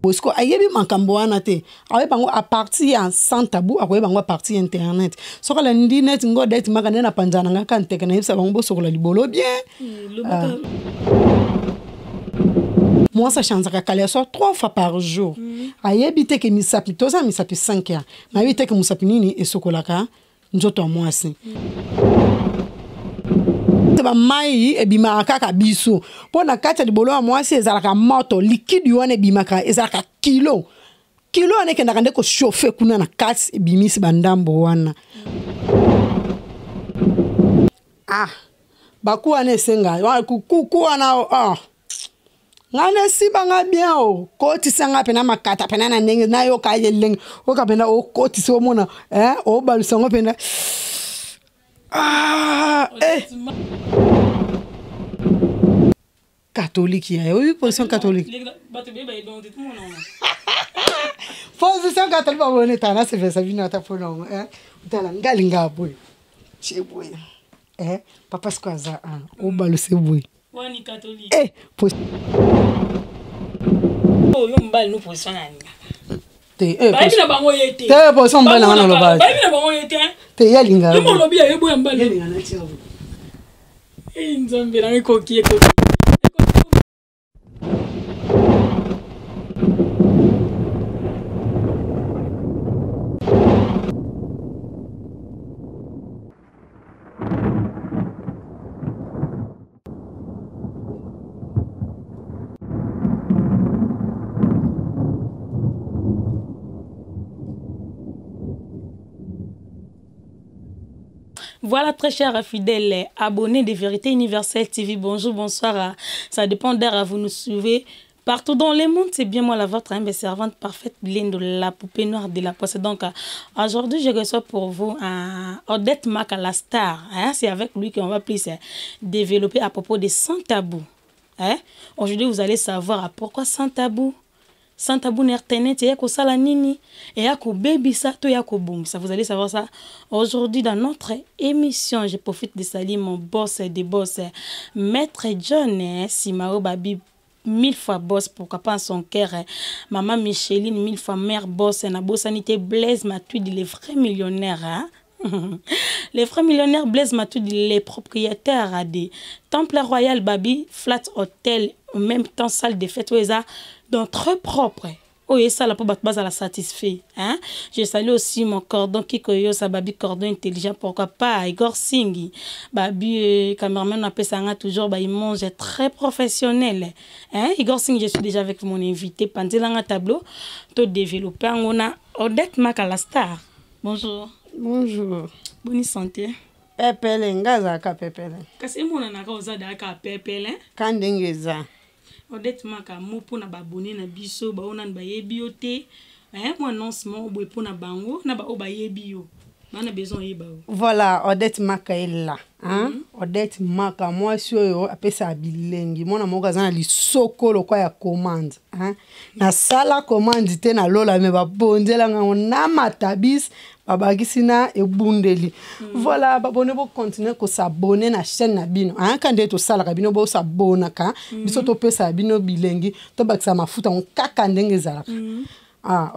Parce que ayebi makambo wana te ayebango a partir en sans tabou ayebango a partir internet so kala ndi net ngo date makane na panjana nga kan tekena yebisa bango bosokola libolo bien moi ça change ka kala so 3 fois par jour ayebi te ke misapi toza misapi 5 heures na ayebi te ke musapi nini esokola ka njoto mwasi ba mai e bima kaka biso pona kati libolo ya mwasi ezalaka moto liquide wana bimaka ezalaka kilo ane kenda kande ko chauffer kuna na kati e bimisi bandambo wana baku ane senga kuku wana ngane sibanga bien koti sanga pena makata pena na ndenge na yo ka yeleng o ka pena o koti so mona o balusango pena catholique, oui, position catholique. Position catholique, on est là, c'est fait ça, vient à ta phone, dans la galinga, boy. Chez boy. Papa, c'est quoi ça? Au bal, c'est boy. On est catholique. Oh, yon bal, nous position là. Position bal, on a le bal. Te yalinga. Yo lobby ya yebo ya mbali. Yalinga na tiabu. Nzombe na koki. Voilà, très chers fidèles abonnés de Vérité Universelle TV. Bonjour, bonsoir. Ça dépend d'heure. Vous nous suivez partout dans le monde. C'est bien moi, la vôtre, mes servante parfaite, Blinde de la poupée noire de la poisse. Donc, aujourd'hui, je reçois pour vous Odette Mack, la star. C'est avec lui qu'on va plus développer à propos de Sans Tabou. Aujourd'hui, vous allez savoir pourquoi Sans Tabou. Sans tabou n'ertenet et yako sala nini et yako baby ça to yako boom ça vous allez savoir ça aujourd'hui dans notre émission. Je profite de saluer mon boss des boss Maître John Simao Babi 1000 fois boss pourquoi pas son cœur maman Micheline 1000 fois mère boss na bossanité Blaise Matuidi les vrais millionnaires les vrais millionnaires Blaise Matuidi les propriétaires des Temple Royal Babi Flat Hotel en même temps salle de fête donc très propre. Oh, et ça, la base à la satisfait. Je salue aussi mon cordon qui koyo sa babi cordon intelligent. Pourquoi pas? Igor Singh. Babi, cameraman, on appelle ça toujours, il mange très professionnel. Igor Singh, je suis déjà avec mon invité. Pendant un tableau, tout développé. On a Odette Mack, la star. Bonjour. Bonjour. Bonne santé. Pepele, ngaza ka pepele. Kasi mona na ka ozada ka pepele. Kandengeza. Odette Mack mo pona babone na biso ba ona ba yebi yo te mo annoncement bo pona bango na ba o ba yebi yo na besoin yeba. Voilà, Odette Mack est là Odette Mack moi sur apesa bilengi mona moka zana lisoko lokwa ya commande na sala commande te na lola me ba bondela na matabis babakisina ebundeli. Voilà, babone bo continuer ko s'abonner na chaîne na bino quand to sala ka bino bo s'abonner ka biso to pesa bino bilengi to bakisa mafuta on kaka ndenge zala.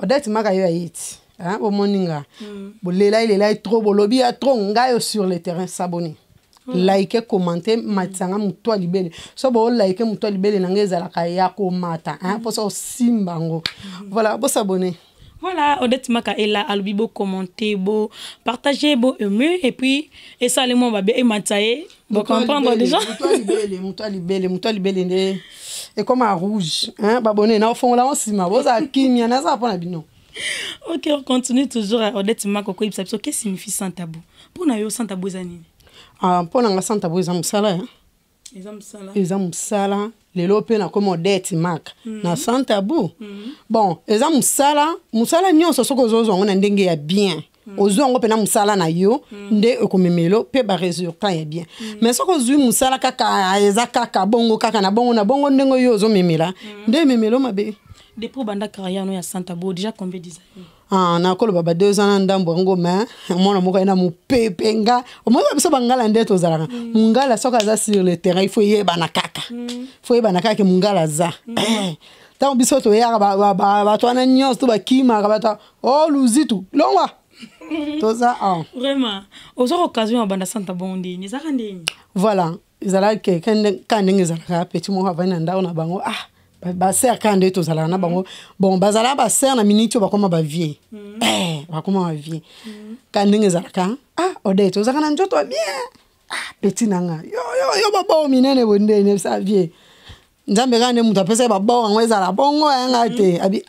Odette Mack yo ayiti bo moninga bo lela trop bolobi ya trop ngayo sur le terrain s'abonner. Like, commenter, matanga muto libele. So bo like muto libele nangeza la kaya ko mata pour ça simbango. Voilà, bo s'abonner. Voilà, Odette Mack est là, alubi bo commenter, bo partager, bo aimer et puis et ça les mots ba bien mataye, bo comprendre déjà. Muto libele et comme à rouge, babonné na fond là on sima, bo za kimia na za pona bino. OK, on continue toujours à Odette Mack ko ibsa. Qu'est-ce que signifie Sans Tabou? Pour na yo Sans Tabou zanini? Pour na Sans Tabou za musala eza musala lelo pe na comme Odette Mack na Sans Tabou. Bon, eza musala nyonso soko zozo ngona ndenge ya bien. Ozongo pe na musala na yo nde ekomemelo pe ba résultat ya bien. Mais soko zui musala kaka eza kaka bongo kaka na bongo ndengo yo zo memela nde memelo mabe. Depuis banda carrière no ya Sans Tabou déjà combien d'années? Na kolo baba 2 ans ndambo ngoma mona moko ina mupepenga omo biso bangala ndeto zalaka mungala soka za sur le terrain il faut yeba na kaka mungala za tant biso to ya ba to na nyos to ba kima ba ta oh luzitu longwa to ça vraiment aux occasions banda Santa Bondi ni zaka ndini voilà izala ke kan ngizala petit mo havana ndao na bango ba ser kande to zala na bango bon bazala ba ser na minute ba koma ba vie ba koma ba vie kan ngizala ka ode to zaka na njoto bien petit nanga yo baba minene bonde ne sa vie nzambe kande mutu apesa baba ngweza la bongo ngate abi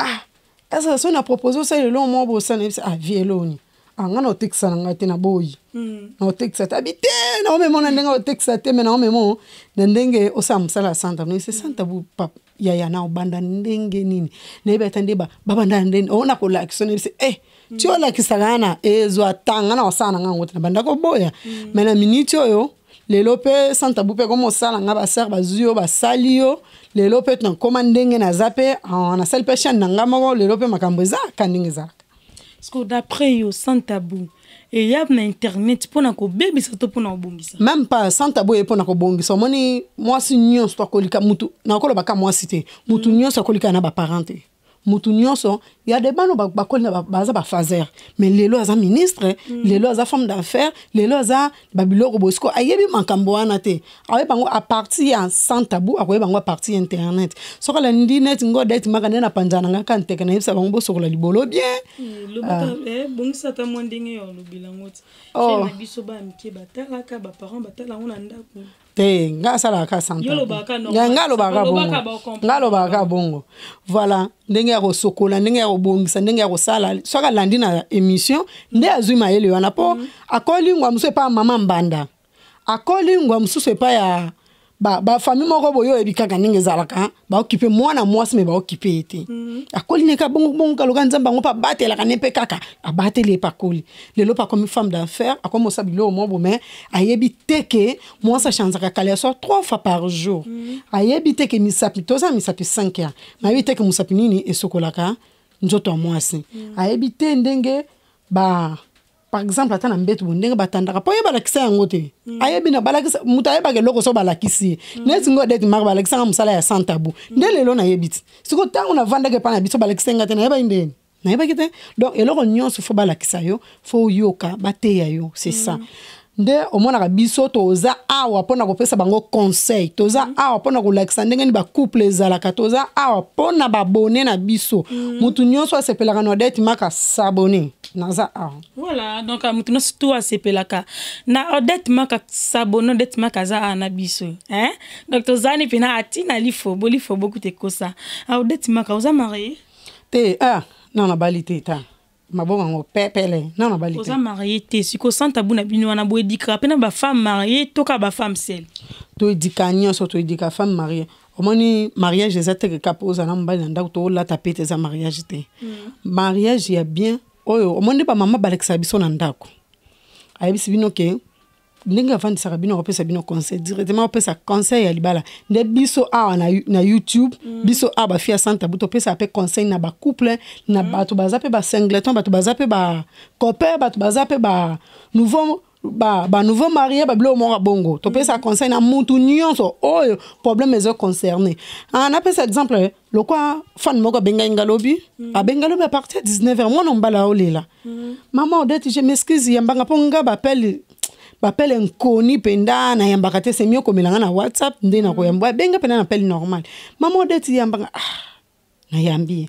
esa so na proposer ça le long mo bo ça ne vie loni ngana otekisa ngate na boyi na otekisa habité na o memo na ndenga otekisa te mena o memo na ndenge osamsala Santa no c'est Santa bu pap ya na obanda ndenge nini na ibeta ndeba baba ndande ona ko la action c'est ti ola kisagana ezo atanga na osana ngangote na banda ko boya mena minute oyo lelo pe Santa bu pe komo sala nga ba ser ba zuyo ba salio lelo pe na komandenge na zape na sel pe chan nga moko lelo pe makambo za kaningi za parce que d'après yo Santa bu et y a na internet pour na ko bebisa to pour na obongisa même pas Santa bu e pour na ko bongisa moni moi si nyonso to kolika mutu na ko baka moi cité mutu nyonso kolika na ba parenté mutu nyonso il y a des bano ba kolina baza ba fazer mais lelo aza ministre lelo aza femme d'affaires lelo aza babiloko bosko ayebi makambo wana te awe bango a partir ya Santa bu awe bango a partir internet soko la ndinet ngo date makane na panjana ngaka nteke na yebisa bango bosoko la libolo bien lo bata bongisa ta mondenge yo lo bilangoti na biso ba mike batala ka ba parents batala ngona ndako te nga sala ka Santa ngalo baka bongo voilà ndenge ya kosokola ndenge ya kobongisa ndenge ya kosala soka landi na émission nde azwi mayele wana po akoli ngwa muso pa mama mbanda akoli ngwa muso pa ya ba famille moko boyo ebikaka ndenge zalaka ba occuper mwana mwasi me ba occuper ete akoli neka bongo kaloka nzamba ngo pa batela kanepe kaka abatele pa koli lelo pa comme femme d'affaires akomo sabilo mo bo mais ayebi teke mwasa chanzaka kale so 3 fois par jour ayebi teke misapi toza misapi 5 ans na ayebi teke musapi nini esokolaka njoto mwasi ayebi te ndenge par exemple atana mbetu ndenge batandaka po yeba lakisa yango te ayebi na balakisa muta yeba ke loko so balakisi neti ngo date mar balakisa musala ya Santa bu nde lelo na yebiti siko tango na vanda ke pana biso balakisa ngate na yeba ndeni na yeba kite donc eloko nyonso fo balakisa yo fo yoka bateya yo c'est ça nde omona ka biso toza awa pona kopesa bango conseil toza awa pona kolakisa ndenge ni ba couple ezalaka toza awa pona ba abonné na biso mutu nyonso asepelaka no date maka s'abonner naza voilà donc mutu nyonso to asepelaka na date maka s'abonner date maka za na biso donc toza ni pena atina lifo beaucoup te kosa date maka oza marié te non na balite ta mabongo pepele non na balite oza marié te siko Santa bu na bino wana bo edika pena ba femme mariée toka ba femme seule to edika nyonso to edika femme mariée omoni mariage ezate ke kapoza na mbali na ndako to la tapete za mariage te mariage ya bien oyo omoni ba mama balekisa biso na ndako ayebisi bino ke ndenge avandisaka bino kopesa bino conseil directement opesa conseil ya libala nde biso awa na YouTube biso awa bafia Santa bu topesa ape conseil na ba couple na bato baza pe ba singleton bato baza pe ba copain bato baza pe ba nouveau marié ba blo mo bongo topesa conseil na mutu nyonso oyo problème ezo concerné na pesa exemple le quoi fan moko benga ngalobi abengalobi à partir de 19h moi non bala olela maman odette je m'excuse yambanga ponga bapele nkoni penda na yambaka te semio komelanga na WhatsApp nde na koyamba benga pena na appel normal maman odette yambanga na yambi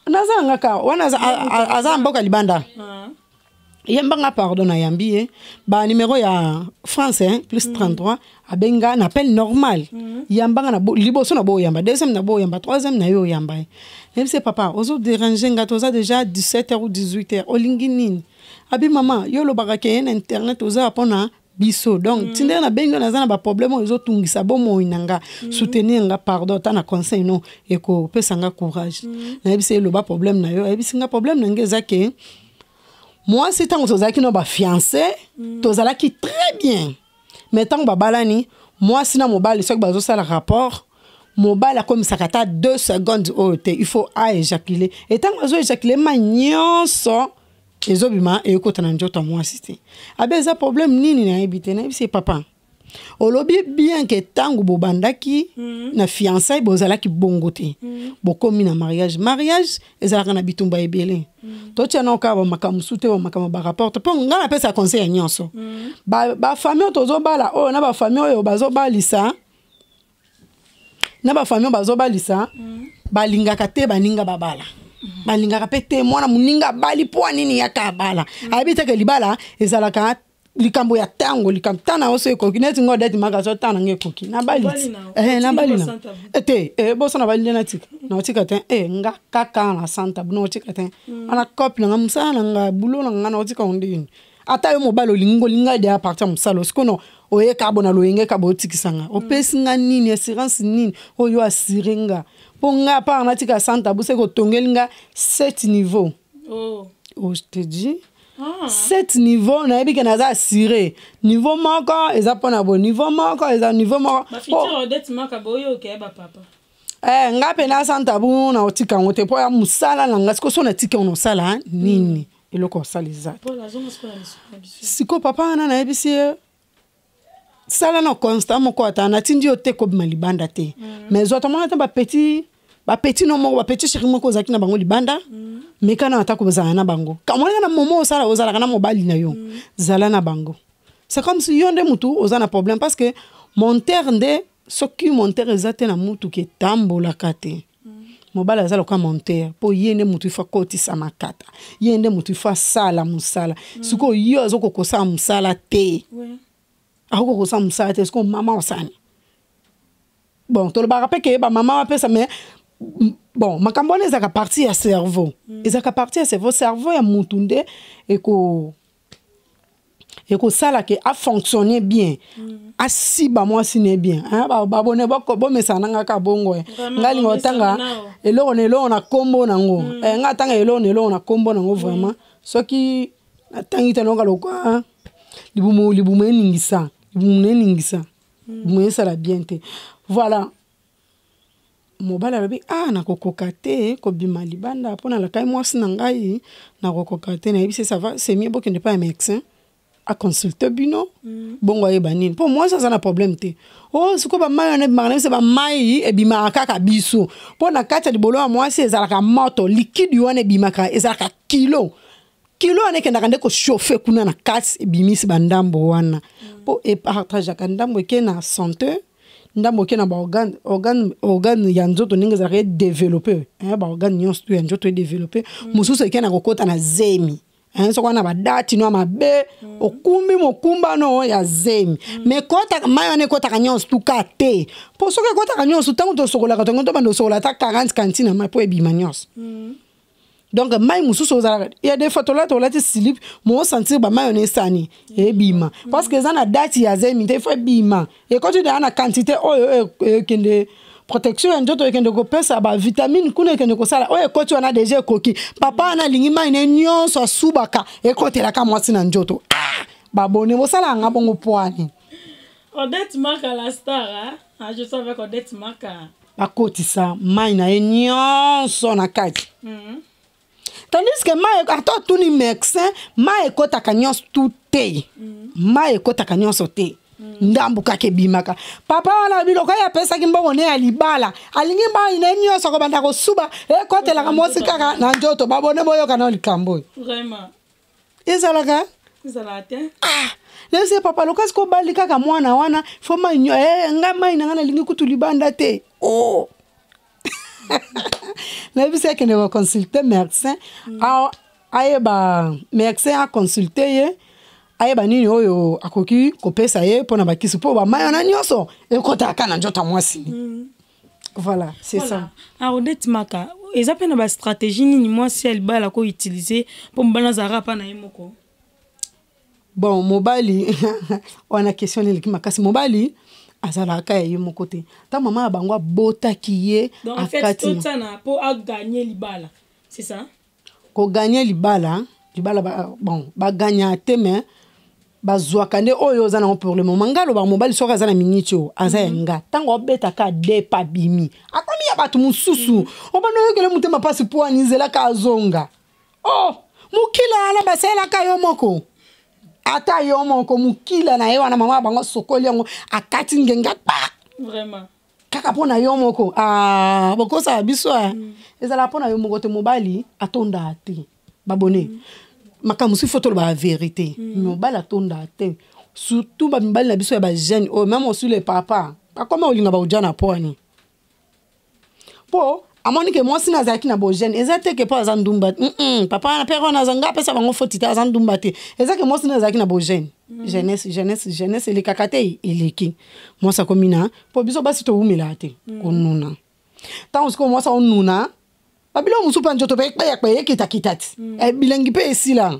naza ngaka wana aza mboka libanda yambanga pardon na yambi ba numéro ya France plus 33 abenga na appel normal yambanga na liboso na bo yamba deuxième na bo yamba troisième na yo yamba même si papa ozo déranger ngato za déjà 17h ou 18h olingi nini abi mama yo lo barake na internet oza pona biso donc tinde na bengo na zana ba problème ozo tungisa bomo inanga soutenir nga pardon ta na conseil non eko pesa nga courage na ebise lo ba problème na yo ebise nga problème na ngeza ke moi c'est tant que tozaki no ba fiancé tozalaki très bien mais tant ba balani moi sina mobile sok bazo sala rapport mobile comme ça kata 2 secondes il faut éjaculer et tant bazo éjaculer ma nyonso ezobima ekota na njoto moi cité abeza problème nini na ebité na ebise papa olobi bien que tango bobandaki na fiançailles bozalaki bongote bokomi na mariage ezalaka na bitumba ebele to tia na ka ba makamusu te ba makama ba rapport po nga na pesa conseil ya nyonso ba famille tozobala o na ba famille oyo bazobalisa balingaka te baninga babala balingaka pe te mwana muninga bali po nini yakabala abita ke libala ezalaka likambo ya tango likamtana ose kokineti ngodeti magazo tana ngekoki na bali na bali na ete boso na bali na tika te nga kaka na santa buno tika te ana copie na musala nga bulo na nga tika ondini ata yo mobalo linga de apartir musalo sikono oye kabona loyenge kabo tikisanga opesinga nini assurance nini oyo asirenga ponga pa na tika santa buse ko tongelinga 7 niveau je te dis 7 niveaux na ebi ke naza assuré niveau moko eza pona bo niveau moko eza niveau moko ba fitir Odette maka boyo ke ba papa nga pe na santa bu na otika ngote po ya musala na ngasiko so na tika ono sala nini eloko saliza siko papa na ebisi sala na constant moko atana tindi ote ko malibanda te mais autrement ta ba petit no moko ba petit chéri moko zaki na bango libanda mekana atako bazana na bango kamwana na momo osala ozala kana mobali na yo zala na bango c'est comme si yonde mutu ozana problème parce que monteur nde soki monteur ezate na mutu ke tambola kate mobali azala kwa monteur po yende mutu ifa koti sa makata yende mutu ifa sala musala siko yo azoko kosa musala te ako kosa musala te siko mama osani bon to le barapeke ba mama wa pesa mais bon makambone ezaka partie ya cerveau ezaka partie ya cerveau ya mutunde eko sala ke a fonctionner bien asiba moi sine bien ba bone bo mesana ngaka bongo ngali ngotanga eloko na kombo nango nga tanga eloko na kombo nango vraiment soki natangi tano kaloko libumu eningisa libumu sala bien te voilà mobala lobi na kokoka te ko bima libanda pona la kai mwasi na ngai na kokoka te na yebisi ça va c'est mieux que ne pas un médecin à consulter bino bongo yeba nini pour moi ça na problème te siko ba mai na bima c'est ba mai e bima kaka biso pona kata libolo ya mwasi ezalaka moto liquide wana bimaka ezalaka kilo ane kenda ndeko chauffer kuna na kati e bimisi bandambo wana po e partage ka ndambo ke na santé ndambo ke na ba organe ya nzoto ninga za développer ba organe nyonso ya nzoto développer mususu ke na kokota na zemi so kwa na badati no mabe okumbi mokumba no ya zemi me kota mayone kota kanyonso tukate po soke kota kanyonso tango to sokola ka tango to bando sokola ta 40 cantine ma po e bimanyos donc mai mususu ozala il y a des photos là to lati slip mo sentir ba mayone sani e bima parce que ça na date ya zemi te faut bima et quand tu as na quantité kende protection ya njoto kende ko pesa ba vitamine kuna kende ko sala ko tu ana déjà koki papa ana lingi mai ne nyonso asubaka e kotela ka mwasi na njoto ba bone mo sala nga bongo poani Odette Maka la star je savais Odette Maka ba kotisa mai na nyonso na kati tandis que ma ato tuni médecin ma ekota kanyos tout te ma ekota kanyos te ndambu kake bimaka papa wala biloko ya pesa kimbo ne ya libala alingi ba ine nyoso ko banda ko suba ekotela ka mosi kaka na njoto babone boyo kana likambo vraiment ezalaka lese papa lokas ko bali kaka mwana wana fo ma nyo ngama ina ngana lingi kutu libanda te la vie c'est que ne va consulter médecin ayeba médecin a consulter ye ayeba nini oyo akoki kopesa ye pona bakisi po ba mayona nyonso ekota kana njota mwasi voilà c'est ça Odette Maka eza pena ba stratégie nini mwasi alibala ko utiliser po mbana zara pa na yemoko bon mobali on a questionné le makasi mobali azala ka ye mon côté ta maman abangwa bota kiye akati donc en fait tout ça na pour gagner libala c'est ça ko gagner libala bon ba gagner te mais bazwa kande oyo zana pour le moment ngalo ba mobile soka zana minitio azayenga tango beta ka de pa bimi akomi ya batu mususu obano yekele mutema pasi poani zela ka zonga mukila ala basela ka yo moko ata yo moko mukila na ye wana mama bango sokoli yango akati ngenga pa Vraiment. kaka pona yo moko bokosa biso ezala pona yo moko te mobali atonda te babone makamusi photo ba vérité mobali atonda te surtout ba mibali na biso ya ba jeune o même aussi les papa akoma olinga ba ujana poni po amoni ke mwasi na zaki na bo jeune ezate ke pa azandumba papa na père na zanga pesa bango fotita azandumba te ezake mwasi na zaki na bo jeune jeunesse ele kakate eleki mwasa komina po biso basi to umela te konuna tant ko mwasa onuna babilo musupa njoto pe kitati bilengi pe esila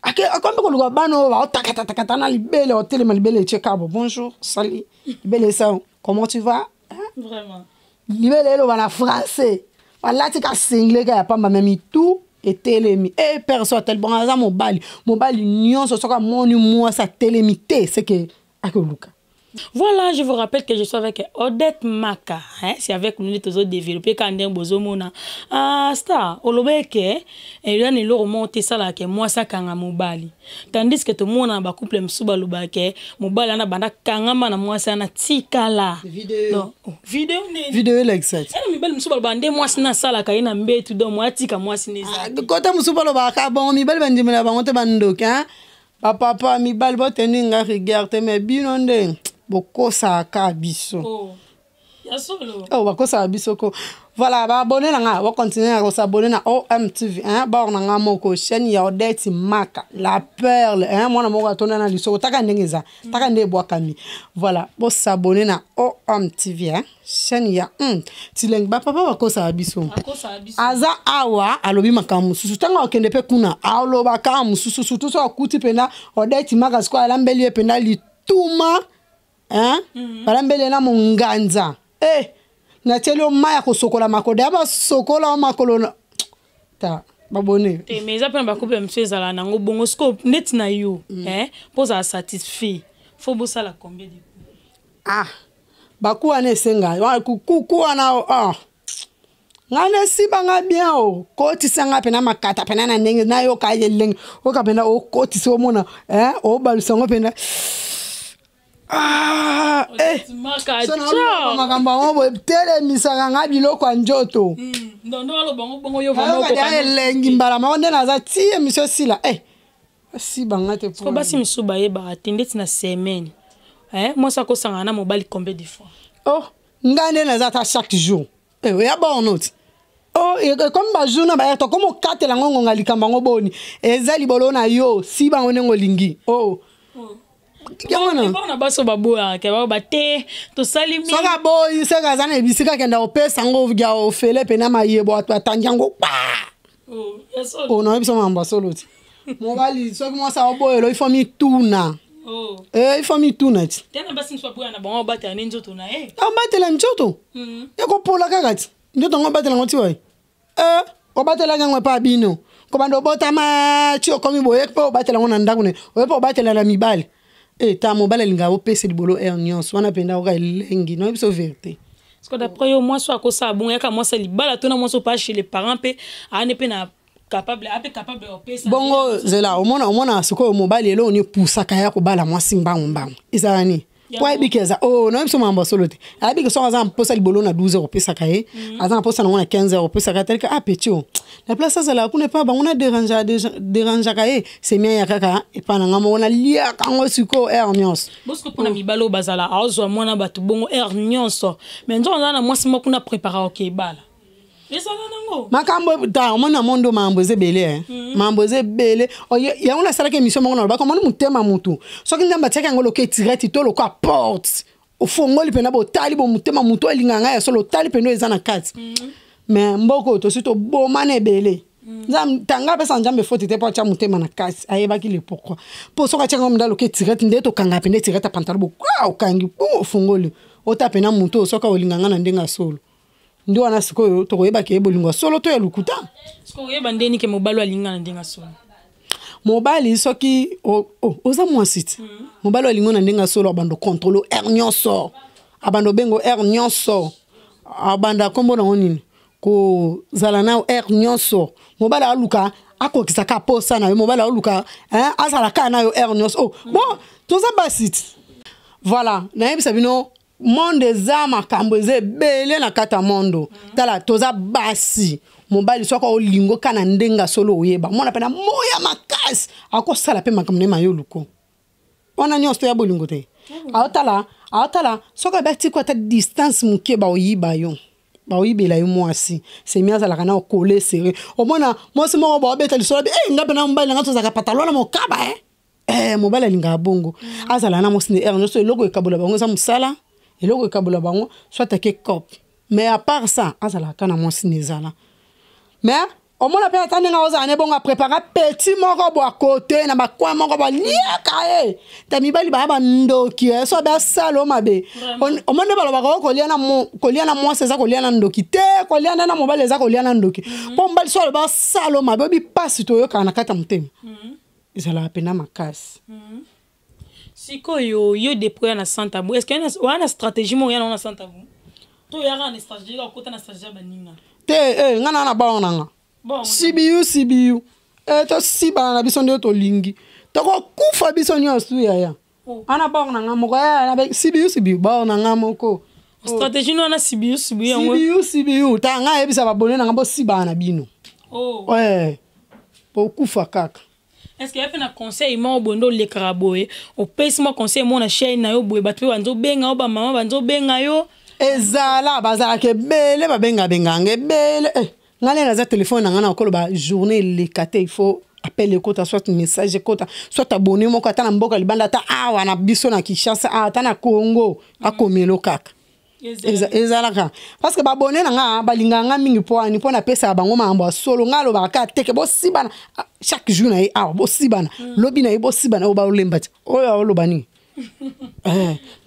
ake akombe ko luga bano ba takata na libele hotel ma libele chekabo bonjour salut libele ça comment tu vas vraiment libele lo bana français balati ka single ka pamba même tout etelemi e perso tel bon aza mobali nyonso soka moni moi sa telemité c'est que akoluka. Voilà, je vous rappelle que je suis avec Odette Maka. Hein? C'est avec nous que nous avons développé Kandem Bozomona. Star, Olobeke, et là, nous avons monté ça là, que moi, ça, kanga mobali. Tandis que tout le monde a un couple msuba lubake, mobali, ana banda kanga mana moi, ça, na tika là. Vidéo. Vidéo, like ça. Et mibali msuba lubande, moi, c'est na sala, kaina mbe, tout dans moi, tika, moi, c'est neza. Côté msuba lubaka, bon, mibali bandi mela bangote bandok, hein. Papa, mibali boteni nga regarde, mais binonde. Bokosa ka biso. Oh. Ya solo. Oh, bokosa biso ko. Voilà, ba abonner nga, va continuer à s'abonner na OMTV, hein, ba on nga moko chaîne ya Odette Maka, la perle, hein, moi na moko atona na liso, taka ndengeza, taka nde bwa kami. Voilà, bo s'abonner na OMTV, hein, chaîne ya tileng ba papa bokosa biso. Bokosa biso. Aza awa alobi makamu susu tanga okende pe kuna, aloba kamu susu susu so akuti pena Odette Maka sko alambeli pena li tuma. Hein? Balambele na munganza. Na telo maya ko sokola makode aba sokola makolo ta babone. Mais ça peut pas couper monsieur zala nango bongo scope net na yo, hein? Pour ça satisfait. Faut bosser la combien de baku ane senga, kuku ana ngane sibanga bien o. Koti sanga pena makata pena na ndenge na yo ka yeleng. O ka pena o koti so mona, hein? O balusango pena makamba ngo tele misaka nga biloko njoto ndondo lo bongo yo vraiment ko lengi mbala ma onde na za tie misio sila si banga te ko basi misuba ye ba atendete na semaine moi ça ko sanga na mobile combien de fois ngane na za ta chaque jour ya ba note comme ba jour na ba to comme katela ngongo ngalikamba ngo boni ezali bolo na yo si ba onengo lingi Yamana na baso baboa ke ba te to salimi soka boy seka zana bisika kenda opesa ngo vya ofele pena mayebo atwanjango pa yeso no ebiso mamba soloti mobali soki mo sa oboyelo ifo mi tuna ifo mi tuna ti tena basi nswa boya na bango batela njoto na batela njoto yako pola kakati njoto ngo batela ngoti wa o batela ngwe pa bino ko bando botama chi okomi boye ko batela ngona ndakune o po batela na mibali ta mobile linga opese libolo nyonso wana penda oka elengi no biso vérité parce que d'après yo moi soit ko sa bon yaka moi ça libala to na moi so pas chez les parents pe ane pe na capable opesa bongo zela omona siko mobile elo ni pusaka ya ko bala moi simbango izani kwa ibikeza no biso mamba solote abike so azam posa libolo na 12 euros pesa kae azam posa na 15 euros pesa ka tel ka petit la place ça là kuna pa bangona dérange kae c'est mien ya kaka et pa na ngamo na lia kango siko nyonso bosko pona mibalo bazala azo mona batu bongo nyonso mais nzo na moi simo kuna préparer OK bala makambo ta omona mondo mamboze bele mamboze bele ya una sala ke mission mongo ba komona mutema mutu soki ndamba tsaka ngolo ke tireti to lo ko porte o fongoli pena bo tali bo mutema mutu elinganga ya solo tali peno ezana kati mais mboko to sito bo mane bele nzam tanga pesa njambe foti te po cha mutema na kati ayeba ki le pourquoi po soka tsaka ngomda lo ke tireti ndeto kanga pende tireta pantalo bo kwa okangi o fongoli o tapena mutu soka olinganga na ndenga solo ndo wana sikoyo to koyeba ke bolingwa solo to ya lukuta siko yeba ndeni ke mobali alinga na ndenga solo mobali soki oza mwasiti mobali alinga na ndenga solo abando contrôle nyonso abando bengo nyonso abanda kombo na nini ko zala na nyonso mobali aluka akokisa ka posa na yo mobali oluka hein azala ka na yo ernos oh bon toza basit voilà na yebisa bino monde eza makambo eza ebele na kata mondo tala toza basi mobali soko olingo kana ndenga solo oyeba mona pena moya makasi akosala pe makambo ne mayoluko ona nyonso ya bolingo te aotala soko beti ko ta distance muke ba oyiba yo ba oyibela yo mwasi c'est mieux azala kana okole serré omona mwasi moko ba obeta lisolo nga pena mobali nga tozaka pantalon na mokaba mobali alinga bongo azala na mwasi ne ernoso eloko ekabola bango za musala eloko ekabola bango soit take cop mais à part ça azala kana mwasi ne zala mais au moins la personne n'a pas bon à préparer petit moko bo à côté na ba coin moko ba liaka tami bali ba ndoki so ba salo mabe au moins ba ba ko liana moi c'est ça ko liana ndoki te ko liana na mobile za ko liana ndoki po mbali so ba salo mabe bi passe to yo kana kata mtem izala pena makasi siko yo déployer na santa bu est-ce qu'il y a une stratégie mo ya na santa bu to ya na stratégie ko kota na stratégie ba ninga te ngana na ba onanga sibiu to siba na biso ndio to lingi to ko kufa biso nyonso ya ana ba onanga moko ya na sibiu ba onanga moko stratégie no na sibiu ta nga ebisa ba bonena nga bo siba na bino po kufa kaka. Est-ce qu'il y a un conseil mo bondo le karaboe au pèse mo conseil mo na chaîne na yo boye batu banzo benga ba mama banzo benga yo ezala bazala ke bele ba benga bele ngale na za téléphone na ngana okolo ba journée le kate il faut appel kota soit message kota soit abonné moko ata na mboka libanda ta awa na biso na Kinshasa ata na Congo akomelo kaka ezalaka parce que ba abonné na nga balinga nga mingi poani pona pesa bango mambo solo ngalo ba ka teke bo sibana chaque jour na awa bo sibana lobi na bo sibana o ba olembati oyo olobani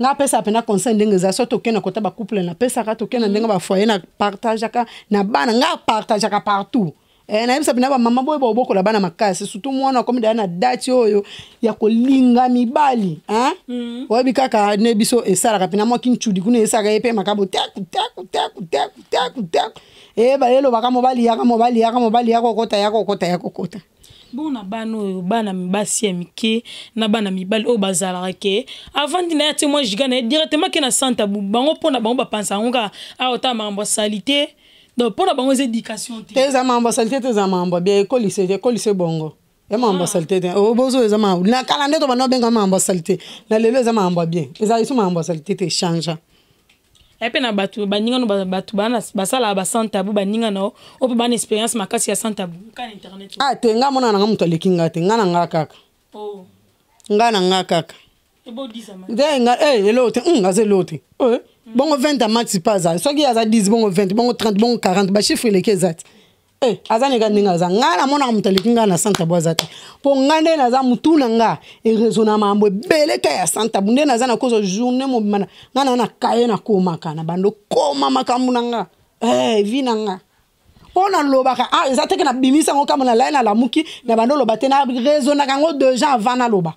nga pesa pena conseil ndenge za so tokena kota ba couple na pesa ka tokena ndenge ba foyer na partage ka na bana nga partage ka partout na yebisa pena ba mama boye ba boko la bana makasi surtout mwana comme na date oyo ya kolinga mibali oyebi kaka ne biso esala ka pena mo kinchudi kuna esaka epe makabo taku ba lelo baka mobali yako kota bon na bano bana mibasi ya mike na bana mibali o bazala ke avant dina ya témoin gigana directement ke na santa bu bango pona bango ba pensa ngoka a ota mambo salité donc pona bango éducation te za mambo salité te za mambo bien école bongo ya mambo salité o bozo za mambo na kala ndeto bana benga mambo salité na lelo za mambo bien eza isu mambo salité te change epe na batu baninga no batu bana basala ba santa bu baninga no o pe bana expérience makasi ya santa bu ka internet te nga mona nga muto lekinga te nga na nga kaka nga na nga kaka ebo dizama de nga elote ngaze lote bongo 20 max pas ça soki aza 10 bongo 20 bongo 30 bongo 40 ba chiffre leke zati azane ga ninga za nga na mona muto lekinga na santa bu zati po ngande na za mutu na nga e raisonnement mambo beleka ya santa bu nde na za na kozo journée mo bimana nga na kaye na koma kana bando koma makambu na nga vina nga ona lobaka ezate ke na bimisa ngo kama na laina la muki na bando lobate na raisonnement kango deux gens avant na loba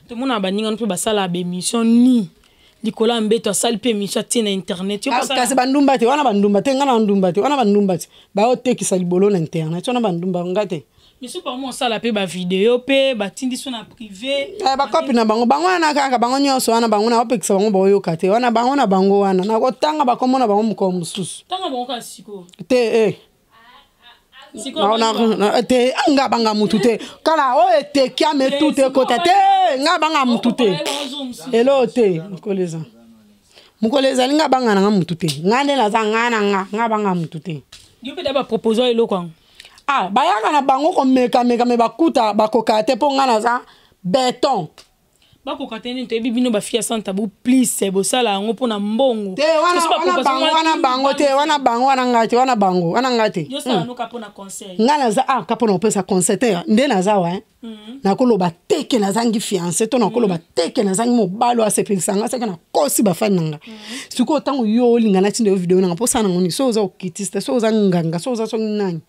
to mona baninga no pe basala ba émission ni Nicolas Mbeto asali pe émission tina internet yo kasi bandumba te wana bandumba te ngana bandumba te wana bandumba te ba otekisa libolo na internet wana bandumba ngate miso par moi sala pe ba vidéo pe ba tindi so na privé ba copie na bango na kaka bango nyonso wana bango na opekisa bango ba oyoka te wana bango na bango wana na kotanga ba komona bango mko mususu tanga bango ka siko te na te nga banga mutu te kala o ete kia me tout te kota te nga banga mutu te elo te mukoleza linga banga na mutu te ngane na za ngana nga banga mutu te yo pe da ba proposer elo kwa bayaka na bango ko meka me bakuta bakoka te po ngana za béton bako kateni to bibino ba fia santa bu please bo sala ngo pona mbongo te wana bango wana ngati yo sala no kapona conseil ngana za kapona pesa conseil te nde na za wa na koloba teke na zangi fiancé to na koloba teke na zangi mobalo asepelisa nga seka na kosi ba fananga siko tango yo linga na tinde video na posa na ngoni so za okitista so za nganga so za so nani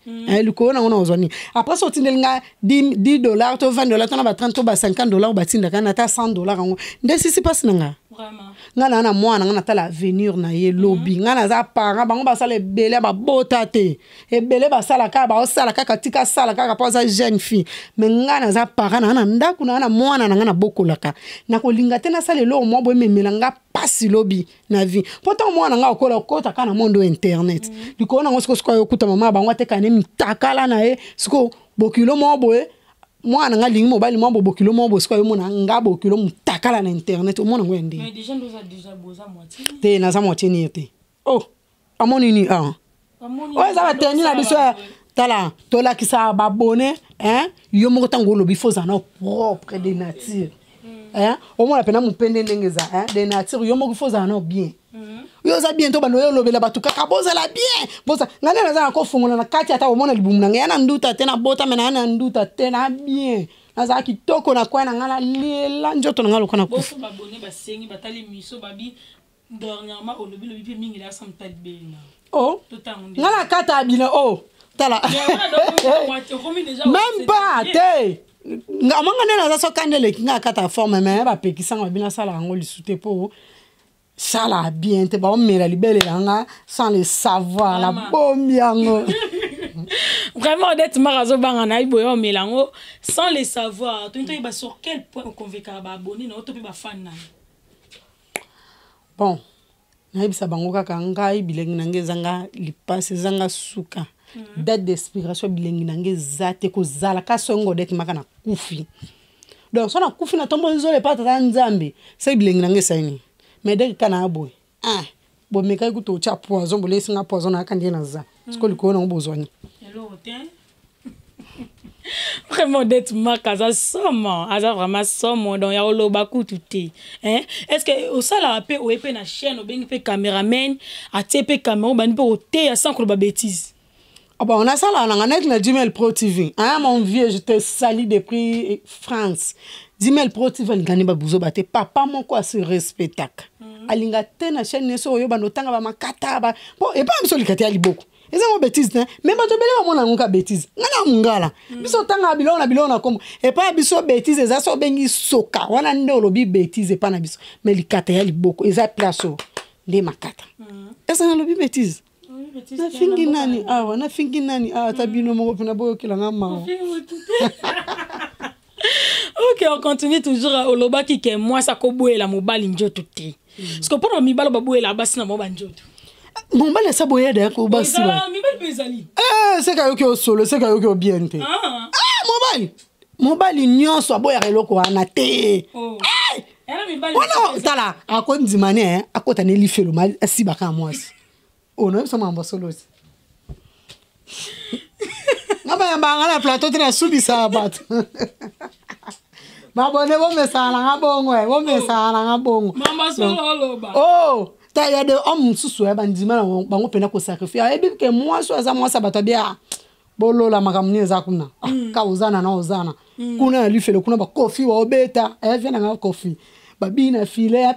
liko na ngona ozoni après so tinde linga $10 to $20 to na ba $30 to ba $50 ba tinda kana ta $100 ngo nde sisi pasi nanga Vraiment. Ngana na mwana ngana tala avenir na ye lobby ngana za parent bango basala ebele ba bota te ebele basala ka ba osala kaka tika sala kaka pa za jeune fille mais ngana za parent na ndaku na mwana na ngana bokolaka na kolinga te na sala lo mo bo memela nga pasi lobby na vie pourtant mwana nga okola kota kana mondo internet likona ngo siko yokuta mama bango te kana mitakala na ye siko bokilo mo boye moi nga lingi mobile mo bokilo mo bo siko yo mona nga bokilo mutakala na internet o mona ngo ende mais déjà nous a déjà boza moitié te na za moitié ni te oh amoni ni ah o za ba teni na biso tala tola ki sa ba bonne hein yo mo tango lobi fo za na propre de nature hein o mona pena mupende ndengeza hein de nature yo mo fo za na bien yo za bien to ba no yo lobela batu kaka boza la bien boza ngale na za ko fungola na kati ata o mona libumu na ngana nduta tena bota mena na nduta tena bien na za kitoko na kwa na ngala lela njoto na ngalo kana ku boso ba bonne ba sengi batali miso babi dernièrement o lobi pe mingi la sam talbena oh ngala kata abina oh tala même pas te ngamanga nena za so kandele kinga kata forme mais ba pekisa ngabina sala ngo lisute po sala bien te ba mera libele langa sans le savoir la bombiango vraiment d'être marazo banga na iboyo melango sans le savoir tu ntoyi ba sur quel point on convaincre ba abonné na to pe ba fan na bon na ibisa bango kaka ngai bilengi nange zanga lipase zanga suka date d'expiration bilengi nange zate ko zala ka songo det makana kufi donc sona kufi na tombo nzole pa tata nzambe c'est bilengi nange saini mais dès que kana boy ah bo meka ku to cha poison bo lesinga poison na kandi na za sko liko na ngobozwani hello ten vraiment d'être marque aza somo aza vraiment somo donc ya oloba kututé hein est-ce que au sala pe o epe na chaîne o bengi pe cameraman a tepe caméra bani pe o te sans ko ba bêtise. Ah bah on a ça là on a na Gmail Pro TV hein mon vieux je te salue depuis France Gmail Pro TV ngani ba buzo bate papa mon quoi se respectaka alinga tena chaîne so yo bando tanga ba makata ba bon et pas mso likati ali beaucoup eza mo bêtise hein même bato bele ba mona ngoka bêtise ngana mungala biso tanga bilona comme et pas biso bêtise eza so bengi soka wana ndo lobi bêtise pas na biso mais likata ali beaucoup eza place de makata eza na lobi bêtise na fingi nani awa na fingi nani tabino mo pena boyo kilanga ma OK, on continue toujours au loba qui que moi ça ko boye la mobile njoto te. Parce que pour mi balo baboye la basi na mo banjoto. Mon bale sa boye de ko basi ba. Mi bale bezali. C'est ka yo ki o solo, c'est ka yo ki o bien te. Mobile nyonso aboya reloko wana te. Eh! Era mi bale. Ona tala akondi mane akota ne lifelo ma asibaka mwasi. Ono so mambo solo. Ngaba yamba ngala plateau tena subisa bat. Mabone bo mesala ngabongo bo mesala ngabongo. Mama solo loba. Oh, ta ya de homme susu ya bandima na bango pena ko sacrifier. Ebi ke moi so za moi sabato bia. Bolola makamni za kuna. Ka uzana na uzana. Kuna lifelo kuna ba coffee wa obeta. Vient na coffee. Babina file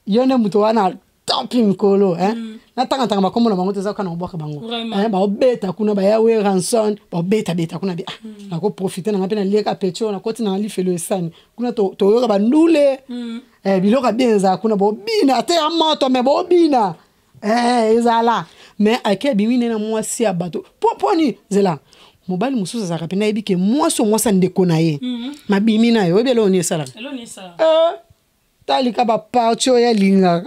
yone muto wana topping kolo na tanga ba komo na bango teza kana obaka bango ba obeta kuna ba yawe ranson ba beta kuna bi na ko profiter na ngapena lieka pecho na koti na lifelo esani kuna to yoka ba ndule biloka benza kuna ba bina te amoto me ba bina ezala mais ake bimine na mwasi ya bato poponi zela mobile mususa za kapena ebike mwaso mwasa ndeko na ye mabimina yo belo ni sala talika ba pacho ya linga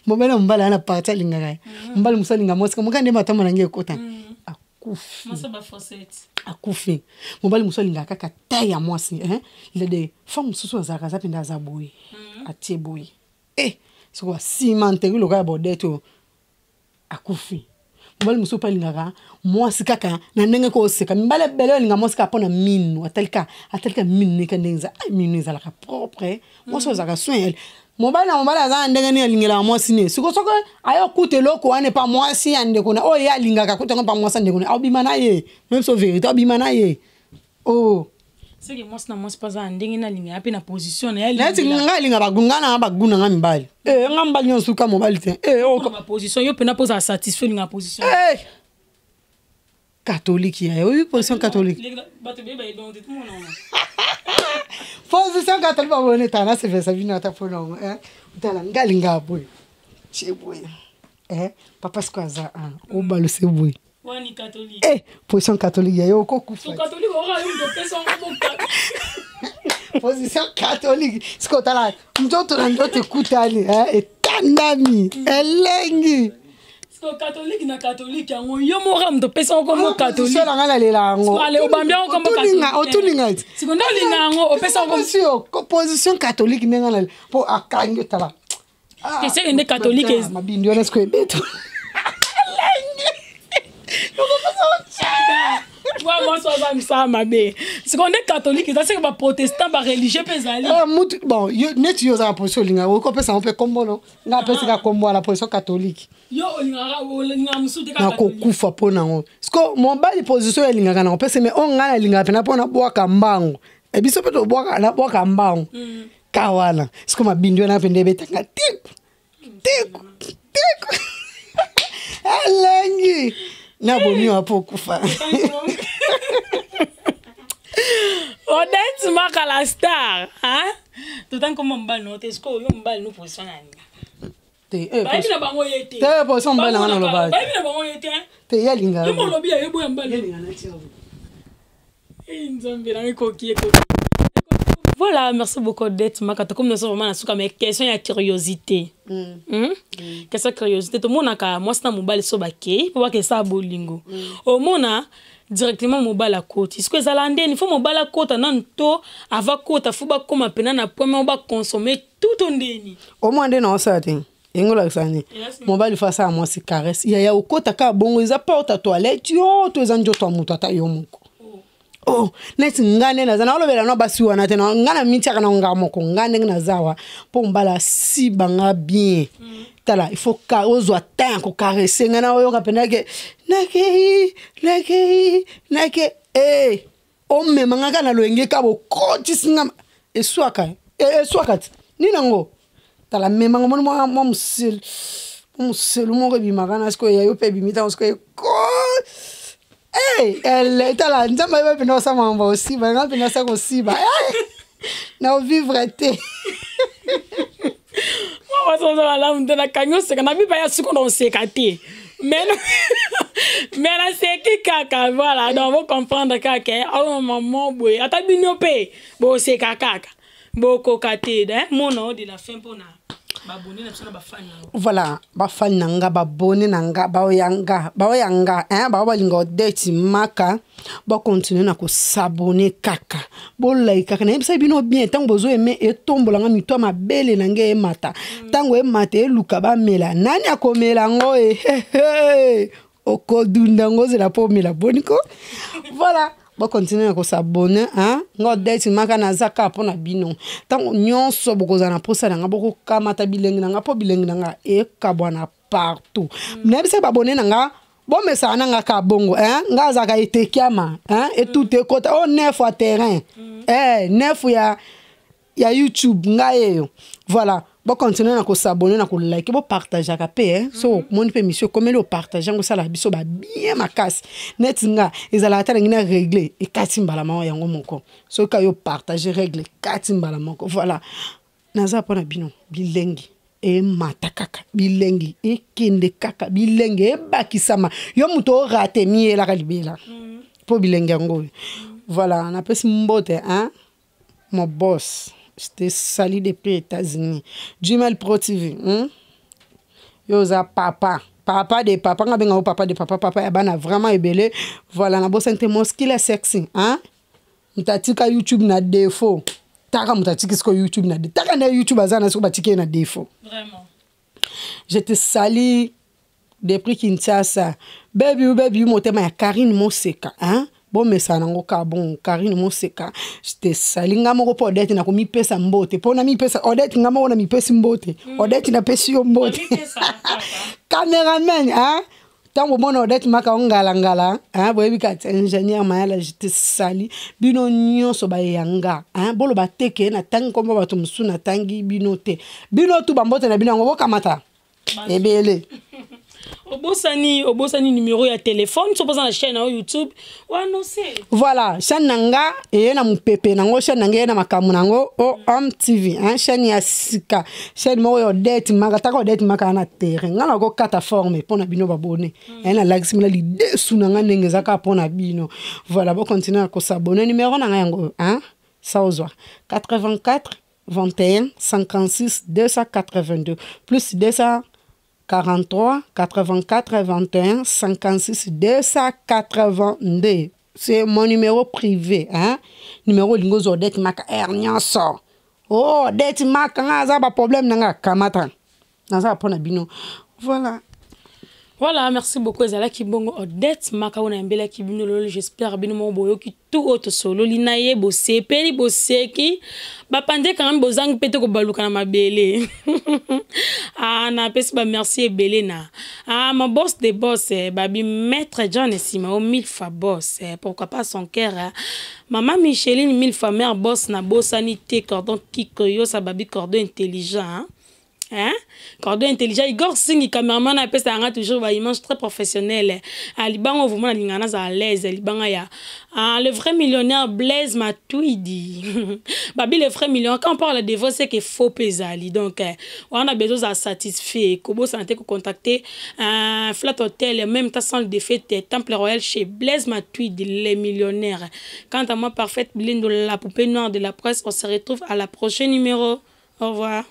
mobile mbala na pacha linga kai mbali musalinga mosika mukande matama nange kota akufi masa ba faussette akufi mobile musalinga kaka taya mwasi il de femme mususu za kaza pinda za boy atie boy so wa simante lo ka bodeto akufi mobile mususu palinga mwasi kaka na ndenge ko seka mbale bele linga mwasi pona minu atalika minu ne kandenza minu za la propre mwasi za ka soin mobile za ndenge ne lingela mwasi ne siko soko ayo kute loko ane pa mwasi ande kuna ya linga ka kute pa mwasi ande kuna obimana ye même so vérité obimana ye c'est que moi na pas za ndenge na linga ape na position na ya linga linga bagungana baguna ngambali ngambali nyonso ka mobile te ma position yo pena posa satisfait linga position catholique ya oui position catholique position catholique ba bone tana se fait ça vino ta fono tala ngalinga boy cheboy papa skwaza o balo se boy wani catholique position catholique ya yo ko kufa catholique ora une personne comme position catholique skotala mtoto na ndote kutani etandami elengi catholique na catholique yango yo mora mto pesa comme catholique sala ngala lelango ale obambia comme catholique otuninga sikondo lingango opesa comme position catholique ngala po akange tala c'est une catholique mabindi ona sko beto moi ça ça mabe sikondo catholique ça c'est ba protestant ba religieux pesali bon net yo za position linga ko pesa on peut combo no nga pesa ka combo la position catholique yo linga musude ka kufa pona ngo siko mon bali position linga kana pesa mais on ngana linga pena pona bwaka mbango e biso peto bwaka na bwaka mbango kawana siko mabindi ona pende betanga teko alangi na bomi wapo kufa Odette Maka la star tout temps comme mbal no tesko yo mbal no position nani na bango yete te position mbal na lo ba na bango yete te yalinga yo molobi ya yebo mbal yalinga na tiawo nzambe na koki. Voilà, merci beaucoup Odette Maka. Comme nous sommes vraiment dans mais question de curiosité. Question de curiosité. Tout le monde a moi c'est un mobile so baké pour voir que ça bolingo. Au monde directement mobile à côte. Est-ce que ça l'ande il faut mobile à côte non to avant côte faut ba comme pena na point on va consommer tout on deni. Au moins non ça ting. Ingola sani. Mobile face à moi c'est caresse. Il y a au côte ka bongo ils apportent à toilette yo to zanjo to mutata yo muko. Oh, net ngane na zana olobela no basi wana tena ngana mitia kana ngamo ko ngane na zawa po mbala si banga bien. Tala il faut ka ozo atteindre ko caresser ngana oyo kapena ke nake o me manga kana loenge ka bo koti singa eswaka eswakati ninango tala me manga mo musil mo ko bi magana sko ya yo pe bi mita sko ko elle est là, nous avons vu ça aussi, mais on a ça aussi, na vivre été. Moi ça là, on a cagnon, c'est qu'on a vu pas ce qu'on s'est caté. Mais là c'est qui caca voilà, donc vous comprendre caca. Oh maman boy, ata binopé, bo c'est caca. Bo cocaté, mon nom de la fin pour na. Voilà, bafani nanga babone nanga baoyanga baolinga Odette Maka ba continuer na ko s'abonner kaka bo like kaka na bisa bino bien tango bozo eme etombola nga mito mabele nange e mata tango e mata e luka ba mela nani akomela ngo okodunda ngo zela po mela boniko voilà. Ba continuer à s'abonner Odette Maka na zaka pona bino tango nyonso bokoza na posa na boko kamata bilengi na po bilengi na e kabwana partout na bisa babone na bon message na ka bongo nga zaka etekiama et tout est côté on neuf à terrain neuf ya YouTube nga yeyo voilà. Bon continuer à s'abonner na ko like bo partager ka pe so mon pe monsieur comme le partager ngo sala biso ba bien makasi net nga ezala ata ngina régler e katimbala ma yango moko so ka yo partager règle katimbala moko voilà naza pona bino bilengi e mata kaka bilengi e kende kaka bilengi e bakisama yo muto rate miela ka libela po bilengi yango voilà na pesi mbote mon boss. J'étais sali depuis États-Unis. Jumel Pro TV. Yoza papa de papa. Nga benga papa de papa yabana vraiment ebele. Voilà na bossa nte moskila sexy. Mutatika YouTube na défaut. Taka mutatika sko YouTube na défaut. Taka na YouTube azana sko batike na défaut. Vraiment. J'étais sali depuis Kinshasa. Baby motema ya Karine Moseka. Bon message nango ka bon Karine Moseka j'étais salinga moko po Odette na ko mi pesa mbote po na mi pesa Odette ngamo na mi pesa mbote Odette na pesa yo mbote cameraman tango mona Odette Maka ngala boyebi ka ingénieur mayala j'étais sali bino nyonso ba yanga bolo bateke na tangi komba bato musuna tangi bino te bino tu bambote na bino ngo bokamata ebele Obosani numéro ya téléphone, so pose la chaîne sur YouTube. Ouais, non c'est. Voilà, chaîne nanga et na mpepe nango chaîne nanga na makamu nango o TV, hein, chaîne ya sika. Chaîne mo yo date maka ta ko date maka na terre. Ngala ko kata forme pona bino babone. Na like simila li desu nanga ndenge zaka pona bino. Voilà, bon continuer à s'abonner numéro nanga yango, hein? Ça ozwa 84 21 56 282 plus 243 84 21 56 282. C'est mon numéro privé, hein? Numéro lingo zo det maka ernyanso. Oh, det maka ngaza ba problème nanga kamata. Naza pona bino. Voilà. Voilà, merci beaucoup Ezala Kibongo Odette Makaona Mbela Kibino lolo, j'espère bino mo boyo ki tout autre solo linaye bosse peli bosse ki ba pande quand même bozang pete ko baluka na mabele. Ah na pesi ba merci ebele na. Ah ma boss des boss babi maître John Sima au 1000 fois boss, pourquoi pas son cœur. Maman Micheline 1000 fois mère boss na bossanité cordon kikoyo sa babi cordon intelligent. Hein? Cordon intelligent, Igor Singh, cameraman, a toujours une image très professionnelle. Liban, vraiment, à l'aise. Le vrai millionnaire Blaise Matuidi. Babi, le vrai millionnaire, quand on parle de divorce, c'est qu'il faut peser. Donc, on a besoin de satisfaire. Kobo, ça a été contacté. Flat Hotel, même temps de fête, Temple Royal chez Blaise Matuidi, les millionnaires. Quant à moi, parfaite, Bline de la poupée noire de la presse, on se retrouve à la prochaine numéro. Au revoir.